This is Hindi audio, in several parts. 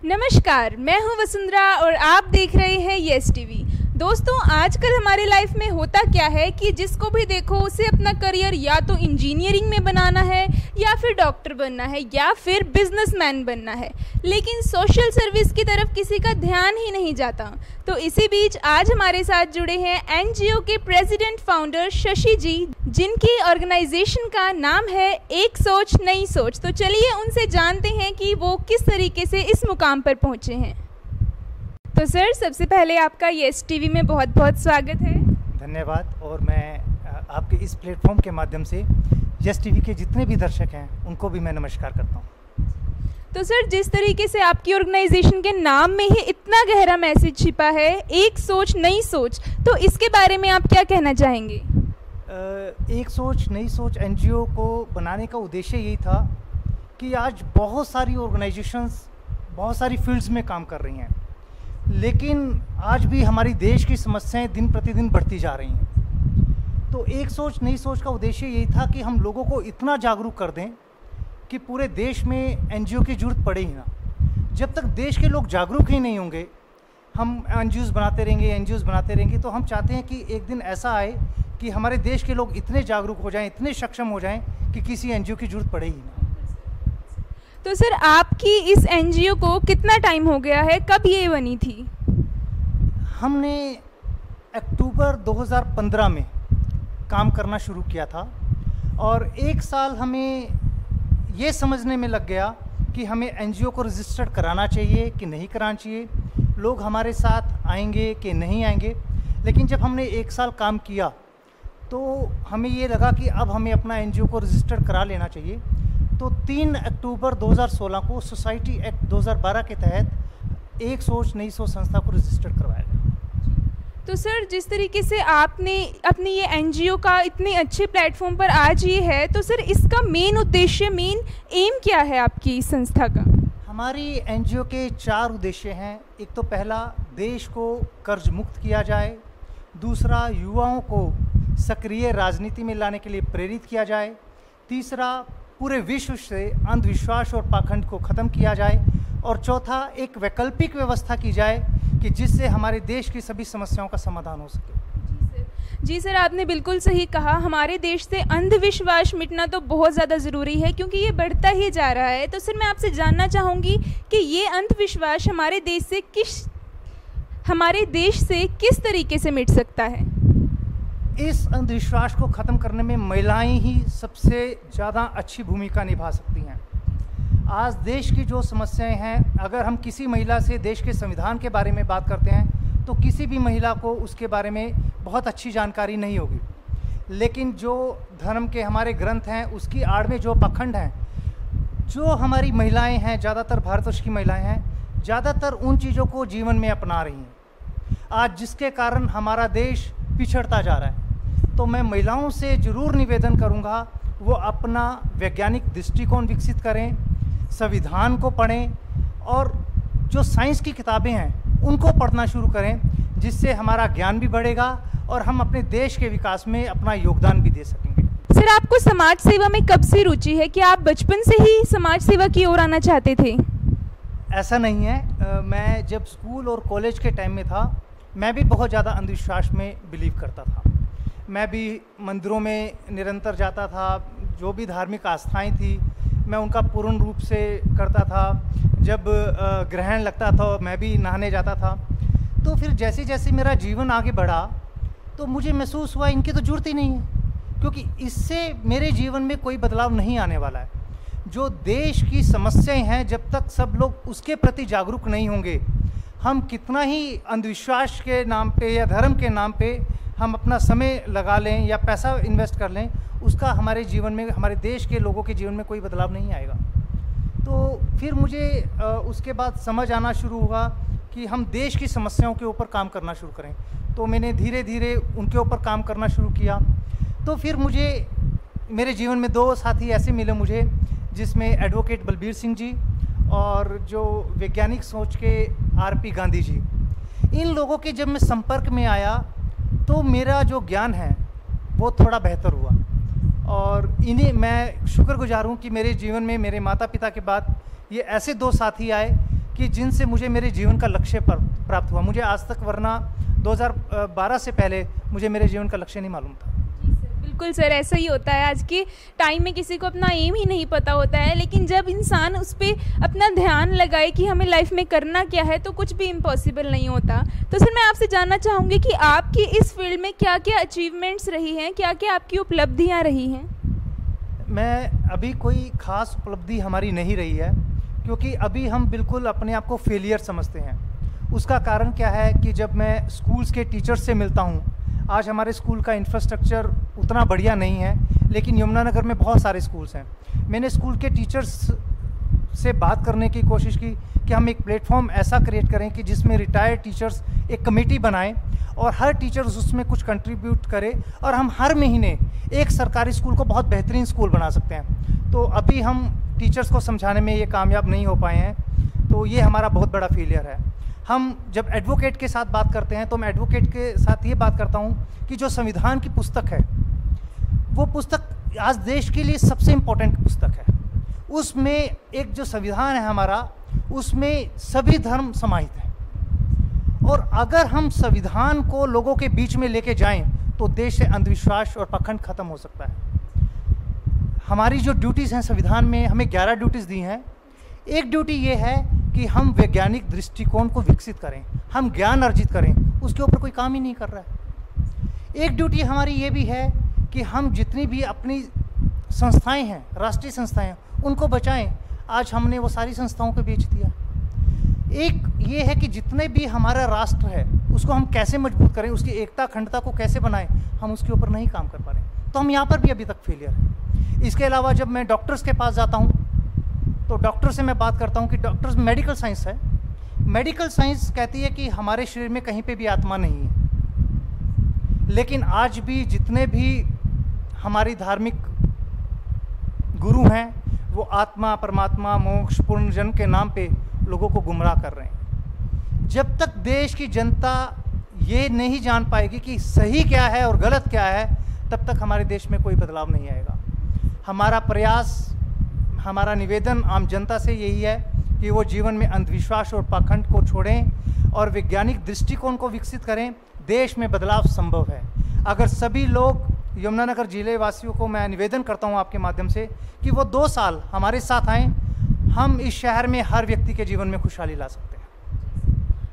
नमस्कार, मैं हूं वसुंधरा और आप देख रहे हैं यस टीवी। दोस्तों, आजकल हमारे लाइफ में होता क्या है कि जिसको भी देखो उसे अपना करियर या तो इंजीनियरिंग में बनाना है या फिर डॉक्टर बनना है या फिर बिजनेसमैन बनना है, लेकिन सोशल सर्विस की तरफ किसी का ध्यान ही नहीं जाता। तो इसी बीच आज हमारे साथ जुड़े हैं एनजीओ के प्रेसिडेंट फाउंडर शशि जी, जिनकी ऑर्गेनाइजेशन का नाम है एक सोच नई सोच। तो चलिए उनसे जानते हैं कि वो किस तरीके से इस मुकाम पर पहुंचे हैं। तो सर, सबसे पहले आपका यस टीवी में बहुत बहुत स्वागत है। धन्यवाद। और मैं आपके इस प्लेटफॉर्म के माध्यम से यस टीवी के जितने भी दर्शक हैं उनको भी मैं नमस्कार करता हूं। तो सर, जिस तरीके से आपकी ऑर्गेनाइजेशन के नाम में ही इतना गहरा मैसेज छिपा है, एक सोच नई सोच, तो इसके बारे में आप क्या कहना चाहेंगे? एक सोच नई सोच एनजीओ को बनाने का उद्देश्य यही था कि आज बहुत सारी ऑर्गेनाइजेशंस बहुत सारी फील्ड्स में काम कर रही हैं, लेकिन आज भी हमारी देश की समस्याएं दिन प्रतिदिन बढ़ती जा रही हैं। तो एक सोच नई सोच का उद्देश्य यही था कि हम लोगों को इतना जागरूक कर दें कि पूरे देश में एनजीओ की जरूरत पड़े ही ना। जब तक देश के लोग जागरूक ही नहीं होंगे, हम एनजीओज बनाते रहेंगे। तो हम चाहते हैं कि एक दिन ऐसा आए कि हमारे देश के लोग इतने जागरूक हो जाएं, इतने सक्षम हो जाएं कि किसी एनजीओ की जरूरत पड़े ही ना। तो सर, आपकी इस एनजीओ को कितना टाइम हो गया है, कब ये बनी थी? हमने अक्टूबर 2015 में काम करना शुरू किया था और एक साल हमें ये समझने में लग गया कि हमें एनजीओ को रजिस्टर्ड कराना चाहिए कि नहीं कराना चाहिए, लोग हमारे साथ आएंगे कि नहीं आएंगे। लेकिन जब हमने एक साल काम किया तो हमें ये लगा कि अब हमें अपना एनजीओ को रजिस्टर्ड करा लेना चाहिए। तो 3 अक्टूबर 2016 को सोसाइटी एक्ट 2012 के तहत एक सोच नई सोच संस्था को रजिस्टर करवाया गया। तो सर, जिस तरीके से आपने अपनी ये एनजीओ का इतने अच्छे प्लेटफॉर्म पर आज ये है, तो सर इसका मेन उद्देश्य, मेन एम क्या है आपकी इस संस्था का? हमारी एनजीओ के 4 उद्देश्य हैं। एक तो पहला, देश को कर्ज मुक्त किया जाए। दूसरा, युवाओं को सक्रिय राजनीति में लाने के लिए प्रेरित किया जाए। तीसरा, पूरे विश्व से अंधविश्वास और पाखंड को ख़त्म किया जाए। और चौथा, एक वैकल्पिक व्यवस्था की जाए कि जिससे हमारे देश की सभी समस्याओं का समाधान हो सके। जी सर, आपने बिल्कुल सही कहा। हमारे देश से अंधविश्वास मिटना तो बहुत ज़्यादा ज़रूरी है, क्योंकि ये बढ़ता ही जा रहा है। तो सर, मैं आपसे जानना चाहूँगी कि ये अंधविश्वास हमारे देश से किस तरीके से मिट सकता है? इस अंधविश्वास को ख़त्म करने में महिलाएं ही सबसे ज़्यादा अच्छी भूमिका निभा सकती हैं। आज देश की जो समस्याएं हैं, अगर हम किसी महिला से देश के संविधान के बारे में बात करते हैं तो किसी भी महिला को उसके बारे में बहुत अच्छी जानकारी नहीं होगी। लेकिन जो धर्म के हमारे ग्रंथ हैं उसकी आड़ में जो पाखंड हैं, जो हमारी महिलाएं हैं, ज़्यादातर भारतवर्ष की महिलाएं हैं, ज़्यादातर उन चीज़ों को जीवन में अपना रही हैं आज, जिसके कारण हमारा देश पिछड़ता जा रहा है। तो मैं महिलाओं से ज़रूर निवेदन करूंगा, वो अपना वैज्ञानिक दृष्टिकोण विकसित करें, संविधान को पढ़ें और जो साइंस की किताबें हैं उनको पढ़ना शुरू करें, जिससे हमारा ज्ञान भी बढ़ेगा और हम अपने देश के विकास में अपना योगदान भी दे सकेंगे। सर, आपको समाज सेवा में कब से रुचि है? कि आप बचपन से ही समाज सेवा की ओर आना चाहते थे? ऐसा नहीं है। मैं जब स्कूल और कॉलेज के टाइम में था, मैं भी बहुत ज़्यादा अंधविश्वास में बिलीव करता था। मैं भी मंदिरों में निरंतर जाता था, जो भी धार्मिक आस्थाएं थी मैं उनका पूर्ण रूप से करता था। जब ग्रहण लगता था मैं भी नहाने जाता था। तो फिर जैसे जैसे मेरा जीवन आगे बढ़ा तो मुझे महसूस हुआ इनकी तो ज़रूरत ही नहीं है, क्योंकि इससे मेरे जीवन में कोई बदलाव नहीं आने वाला है। जो देश की समस्याएं हैं, जब तक सब लोग उसके प्रति जागरूक नहीं होंगे, हम कितना ही अंधविश्वास के नाम पे या धर्म के नाम पे हम अपना समय लगा लें या पैसा इन्वेस्ट कर लें, उसका हमारे जीवन में, हमारे देश के लोगों के जीवन में कोई बदलाव नहीं आएगा। तो फिर मुझे उसके बाद समझ आना शुरू हुआ कि हम देश की समस्याओं के ऊपर काम करना शुरू करें। तो मैंने धीरे धीरे उनके ऊपर काम करना शुरू किया। तो फिर मेरे जीवन में 2 साथी ऐसे मिले मुझे, जिसमें एडवोकेट बलबीर सिंह जी और जो वैज्ञानिक सोच के आरपी गांधी जी। इन लोगों के जब मैं संपर्क में आया तो मेरा जो ज्ञान है वो थोड़ा बेहतर हुआ और इन्हें मैं शुक्रगुजार हूँ कि मेरे जीवन में मेरे माता पिता के बाद ये ऐसे 2 साथी आए कि जिनसे मुझे मेरे जीवन का लक्ष्य प्राप्त हुआ। मुझे आज तक, वरना 2012 से पहले मुझे मेरे जीवन का लक्ष्य नहीं मालूम था। बिल्कुल सर, ऐसा ही होता है। आज के टाइम में किसी को अपना एम ही नहीं पता होता है, लेकिन जब इंसान उस पर अपना ध्यान लगाए कि हमें लाइफ में करना क्या है, तो कुछ भी इम्पॉसिबल नहीं होता। तो सर, मैं आपसे जानना चाहूँगी कि आपकी इस फील्ड में क्या क्या अचीवमेंट्स रही हैं, क्या क्या आपकी उपलब्धियाँ रही हैं? मैं अभी कोई ख़ास उपलब्धि हमारी नहीं रही है, क्योंकि अभी हम बिल्कुल अपने आप को फेलियर समझते हैं। उसका कारण क्या है कि जब मैं स्कूल्स के टीचर्स से मिलता हूँ, आज हमारे स्कूल का इंफ्रास्ट्रक्चर उतना बढ़िया नहीं है, लेकिन यमुनानगर में बहुत सारे स्कूल्स हैं। मैंने स्कूल के टीचर्स से बात करने की कोशिश की कि हम एक प्लेटफॉर्म ऐसा क्रिएट करें कि जिसमें रिटायर्ड टीचर्स एक कमेटी बनाएं और हर टीचर्स उसमें कुछ कंट्रीब्यूट करे और हम हर महीने एक सरकारी स्कूल को बहुत बेहतरीन स्कूल बना सकते हैं। तो अभी हम टीचर्स को समझाने में ये कामयाब नहीं हो पाए हैं, तो ये हमारा बहुत बड़ा फेलियर है। हम जब एडवोकेट के साथ बात करते हैं तो मैं एडवोकेट के साथ ये बात करता हूँ कि जो संविधान की पुस्तक है, वो पुस्तक आज देश के लिए सबसे इम्पोर्टेंट पुस्तक है। उसमें एक जो संविधान है हमारा, उसमें सभी धर्म समाहित हैं, और अगर हम संविधान को लोगों के बीच में लेके जाएं तो देश से अंधविश्वास और पाखंड खत्म हो सकता है। हमारी जो ड्यूटीज़ हैं संविधान में, हमें 11 ड्यूटीज़ दी हैं। एक ड्यूटी ये है कि हम वैज्ञानिक दृष्टिकोण को विकसित करें, हम ज्ञान अर्जित करें, उसके ऊपर कोई काम ही नहीं कर रहा है। एक ड्यूटी हमारी ये भी है कि हम जितनी भी अपनी संस्थाएं हैं, राष्ट्रीय संस्थाएं हैं, उनको बचाएं। आज हमने वो सारी संस्थाओं को बेच दिया। एक ये है कि जितने भी हमारा राष्ट्र है उसको हम कैसे मजबूत करें, उसकी एकता अखंडता को कैसे बनाएं, हम उसके ऊपर नहीं काम कर पा रहे। तो हम यहाँ पर भी अभी तक फेलियर हैं। इसके अलावा जब मैं डॉक्टर्स के पास जाता हूँ तो डॉक्टर से मैं बात करता हूँ कि डॉक्टर्स, मेडिकल साइंस है, मेडिकल साइंस कहती है कि हमारे शरीर में कहीं पे भी आत्मा नहीं है, लेकिन आज भी जितने भी हमारी धार्मिक गुरु हैं वो आत्मा, परमात्मा, मोक्ष, पूर्ण जन्म के नाम पे लोगों को गुमराह कर रहे हैं। जब तक देश की जनता ये नहीं जान पाएगी कि सही क्या है और गलत क्या है, तब तक हमारे देश में कोई बदलाव नहीं आएगा। हमारा प्रयास, हमारा निवेदन आम जनता से यही है कि वो जीवन में अंधविश्वास और पाखंड को छोड़ें और वैज्ञानिक दृष्टिकोण को विकसित करें। देश में बदलाव संभव है अगर सभी लोग, यमुनानगर जिले वासियों को मैं निवेदन करता हूं आपके माध्यम से कि वो 2 साल हमारे साथ आएं। हम इस शहर में हर व्यक्ति के जीवन में खुशहाली ला सकते हैं।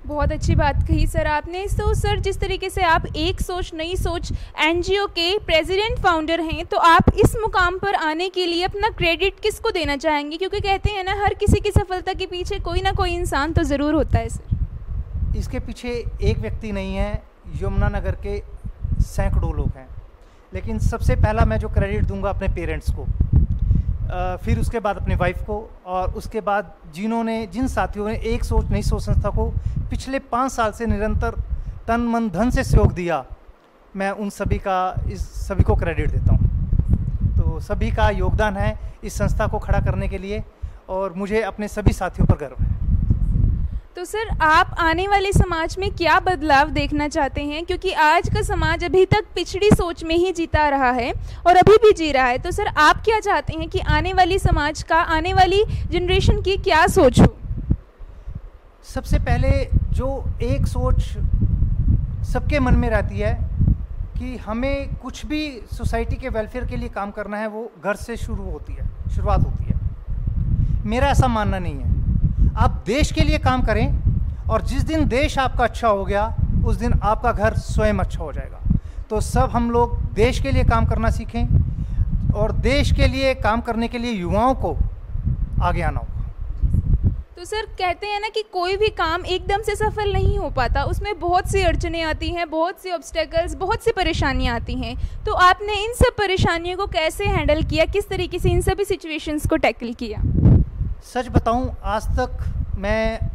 बहुत अच्छी बात कही सर आपने। तो सर, जिस तरीके से आप एक सोच नई सोच एनजीओ के प्रेसिडेंट फाउंडर हैं, तो आप इस मुकाम पर आने के लिए अपना क्रेडिट किसको देना चाहेंगे? क्योंकि कहते हैं ना, हर किसी की सफलता के पीछे कोई ना कोई इंसान तो ज़रूर होता है सर। इसके पीछे एक व्यक्ति नहीं है, यमुनानगर के सैकड़ों लोग हैं। लेकिन सबसे पहला मैं जो क्रेडिट दूंगा अपने पेरेंट्स को, फिर उसके बाद अपने वाइफ को, और उसके बाद जिन साथियों ने एक सोच नई सोच संस्था को पिछले 5 साल से निरंतर तन मन धन से सहयोग दिया, मैं उन सभी को क्रेडिट देता हूँ। तो सभी का योगदान है इस संस्था को खड़ा करने के लिए, और मुझे अपने सभी साथियों पर गर्व है। तो सर, आप आने वाले समाज में क्या बदलाव देखना चाहते हैं? क्योंकि आज का समाज अभी तक पिछड़ी सोच में ही जीता रहा है और अभी भी जी रहा है। तो सर, आप क्या चाहते हैं कि आने वाली समाज का, आने वाली जनरेशन की क्या सोच हो? सबसे पहले जो एक सोच सबके मन में रहती है कि हमें कुछ भी सोसाइटी के वेलफेयर के लिए काम करना है, वो घर से शुरुआत होती है। मेरा ऐसा मानना नहीं है। आप देश के लिए काम करें, और जिस दिन देश आपका अच्छा हो गया उस दिन आपका घर स्वयं अच्छा हो जाएगा। तो सब हम लोग देश के लिए काम करना सीखें, और देश के लिए काम करने के लिए युवाओं को आगे आना होगा। तो सर, कहते हैं ना कि कोई भी काम एकदम से सफल नहीं हो पाता, उसमें बहुत सी अड़चनें आती हैं, बहुत सी ऑब्स्टेकल्स, बहुत सी परेशानियां आती हैं। तो आपने इन सब परेशानियों को कैसे हैंडल किया? किस तरीके से इन सभी सिचुएशंस को टैकल किया? सच बताऊं, आज तक मैं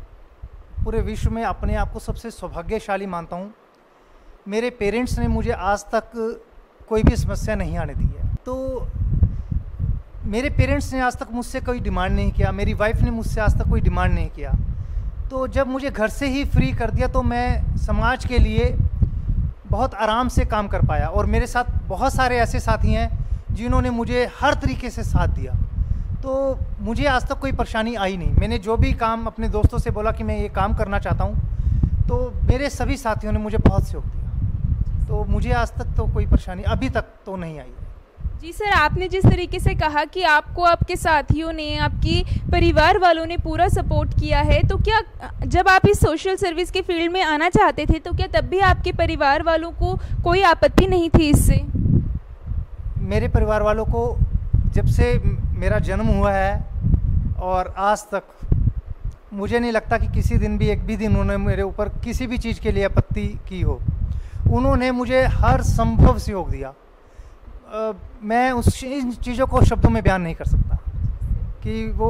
पूरे विश्व में अपने आप को सबसे सौभाग्यशाली मानता हूं। मेरे पेरेंट्स ने मुझे आज तक कोई भी समस्या नहीं आने दी है। तो मेरे पेरेंट्स ने आज तक मुझसे कोई डिमांड नहीं किया, मेरी वाइफ ने मुझसे आज तक कोई डिमांड नहीं किया। तो जब मुझे घर से ही फ्री कर दिया तो मैं समाज के लिए बहुत आराम से काम कर पाया, और मेरे साथ बहुत सारे ऐसे साथी हैं जिन्होंने मुझे हर तरीके से साथ दिया। तो मुझे आज तक कोई परेशानी आई नहीं। मैंने जो भी काम अपने दोस्तों से बोला कि मैं ये काम करना चाहता हूँ, तो मेरे सभी साथियों ने मुझे बहुत सहयोग दिया। तो मुझे आज तक तो कोई परेशानी अभी तक तो नहीं आई। जी सर, आपने जिस तरीके से कहा कि आपको आपके साथियों ने, आपकी परिवार वालों ने पूरा सपोर्ट किया है, तो क्या जब आप इस सोशल सर्विस के फील्ड में आना चाहते थे तो क्या तब भी आपके परिवार वालों को कोई आपत्ति नहीं थी इससे? मेरे परिवार वालों को जब से मेरा जन्म हुआ है और आज तक मुझे नहीं लगता कि किसी दिन भी, एक भी दिन उन्होंने मेरे ऊपर किसी भी चीज़ के लिए आपत्ति की हो। उन्होंने मुझे हर संभव सहयोग दिया। मैं इन चीज़ों को शब्दों में बयान नहीं कर सकता कि वो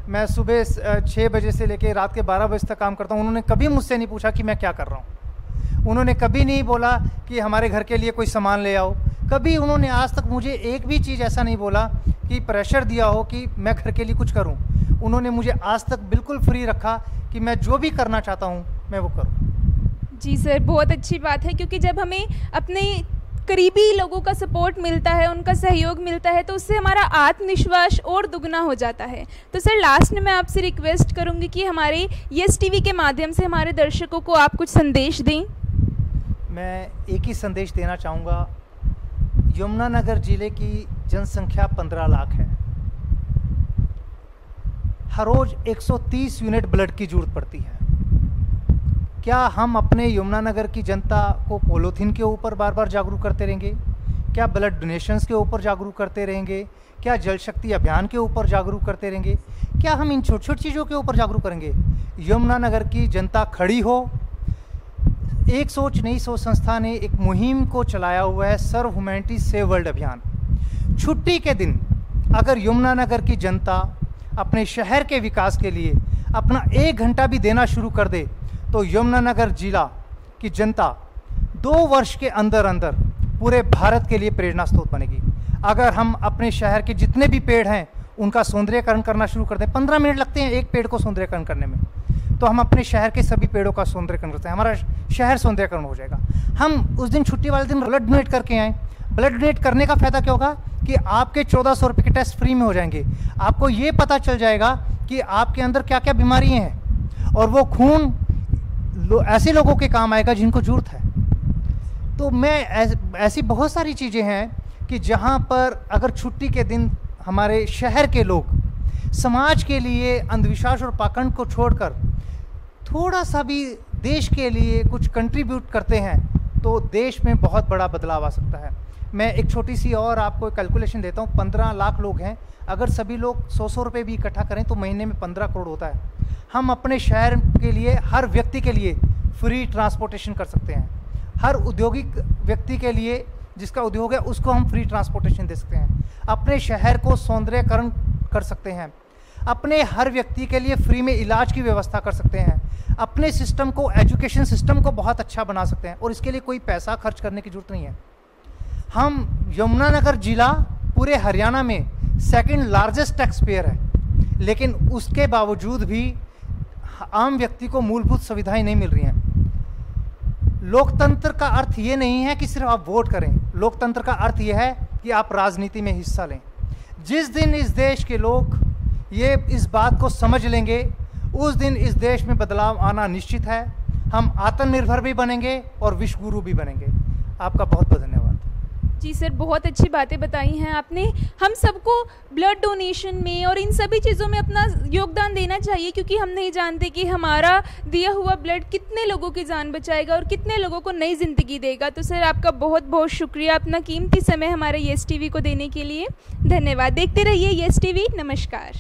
मैं सुबह 6 बजे से लेकर रात के 12 बजे तक काम करता हूँ। उन्होंने कभी मुझसे नहीं पूछा कि मैं क्या कर रहा हूँ। उन्होंने कभी नहीं बोला कि हमारे घर के लिए कोई सामान ले आओ। कभी उन्होंने आज तक मुझे एक भी चीज़ ऐसा नहीं बोला कि प्रेशर दिया हो कि मैं घर के लिए कुछ करूं। उन्होंने मुझे आज तक बिल्कुल फ्री रखा कि मैं जो भी करना चाहता हूं मैं वो करूं। जी सर, बहुत अच्छी बात है, क्योंकि जब हमें अपने करीबी लोगों का सपोर्ट मिलता है, उनका सहयोग मिलता है, तो उससे हमारा आत्मविश्वास और दुगना हो जाता है। तो सर लास्ट में मैं आपसे रिक्वेस्ट करूंगी कि हमारे यस टीवी के माध्यम से हमारे दर्शकों को आप कुछ संदेश दें। मैं एक ही संदेश देना चाहूँगा। यमुनानगर जिले की जनसंख्या 15 लाख है। हर रोज 130 यूनिट ब्लड की जरूरत पड़ती है। क्या हम अपने यमुनानगर की जनता को पॉलीथीन के ऊपर बार बार जागरूक करते रहेंगे? क्या ब्लड डोनेशंस के ऊपर जागरूक करते रहेंगे? क्या जल शक्ति अभियान के ऊपर जागरूक करते रहेंगे? क्या हम इन छोटी छोटी चीज़ों के ऊपर जागरूक करेंगे? यमुनानगर की जनता खड़ी हो। एक सोच नई सोच संस्था ने एक मुहिम को चलाया हुआ है, सर्व ह्यूमैनिटी सेव वर्ल्ड अभियान। छुट्टी के दिन अगर यमुनानगर की जनता अपने शहर के विकास के लिए अपना 1 घंटा भी देना शुरू कर दे तो यमुनानगर जिला की जनता 2 वर्ष के अंदर अंदर पूरे भारत के लिए प्रेरणा स्रोत बनेगी। अगर हम अपने शहर के जितने भी पेड़ हैं उनका सौंदर्यीकरण करना शुरू कर दें, 15 मिनट लगते हैं एक पेड़ को सौंदर्यीकरण करने में, तो हम अपने शहर के सभी पेड़ों का सौंदर्यीकरण करते हैं, हमारा शहर सौंदर्यीकरण हो जाएगा। हम उस दिन छुट्टी वाले दिन ब्लड डोनेट करके आएँ। ब्लड डोनेट करने का फ़ायदा क्या होगा कि आपके 1400 रुपये के टेस्ट फ्री में हो जाएंगे। आपको ये पता चल जाएगा कि आपके अंदर क्या क्या बीमारियाँ हैं और वो खून ऐसे लोगों के काम आएगा जिनको ज़रूरत है। तो मैं ऐसी बहुत सारी चीज़ें हैं कि जहाँ पर अगर छुट्टी के दिन हमारे शहर के लोग समाज के लिए अंधविश्वास और पाखंड को छोड़कर थोड़ा सा भी देश के लिए कुछ कंट्रीब्यूट करते हैं तो देश में बहुत बड़ा बदलाव आ सकता है। मैं एक छोटी सी और आपको कैलकुलेशन देता हूँ। 15 लाख लोग हैं, अगर सभी लोग 100 रुपये भी इकट्ठा करें तो महीने में 15 करोड़ होता है। हम अपने शहर के लिए हर व्यक्ति के लिए फ्री ट्रांसपोर्टेशन कर सकते हैं। हर औद्योगिक व्यक्ति के लिए जिसका उद्योग है उसको हम फ्री ट्रांसपोर्टेशन दे सकते हैं। अपने शहर को सौंदर्यीकरण कर सकते हैं। अपने हर व्यक्ति के लिए फ्री में इलाज की व्यवस्था कर सकते हैं। अपने सिस्टम को, एजुकेशन सिस्टम को बहुत अच्छा बना सकते हैं और इसके लिए कोई पैसा खर्च करने की ज़रूरत नहीं है। हम यमुनानगर जिला पूरे हरियाणा में 2nd लार्जेस्ट टैक्स पेयर है, लेकिन उसके बावजूद भी आम व्यक्ति को मूलभूत सुविधाएं नहीं मिल रही हैं। लोकतंत्र का अर्थ ये नहीं है कि सिर्फ आप वोट करें। लोकतंत्र का अर्थ यह है कि आप राजनीति में हिस्सा लें। जिस दिन इस देश के लोग इस बात को समझ लेंगे उस दिन इस देश में बदलाव आना निश्चित है। हम आत्मनिर्भर भी बनेंगे और विश्व गुरु भी बनेंगे। आपका बहुत बहुत धन्यवाद। जी सर, बहुत अच्छी बातें बताई हैं आपने। हम सबको ब्लड डोनेशन में और इन सभी चीज़ों में अपना योगदान देना चाहिए, क्योंकि हम नहीं जानते कि हमारा दिया हुआ ब्लड कितने लोगों की जान बचाएगा और कितने लोगों को नई ज़िंदगी देगा। तो सर आपका बहुत बहुत शुक्रिया अपना कीमती समय हमारे यस टीवी को देने के लिए। धन्यवाद। देखते रहिए यस टीवी। नमस्कार।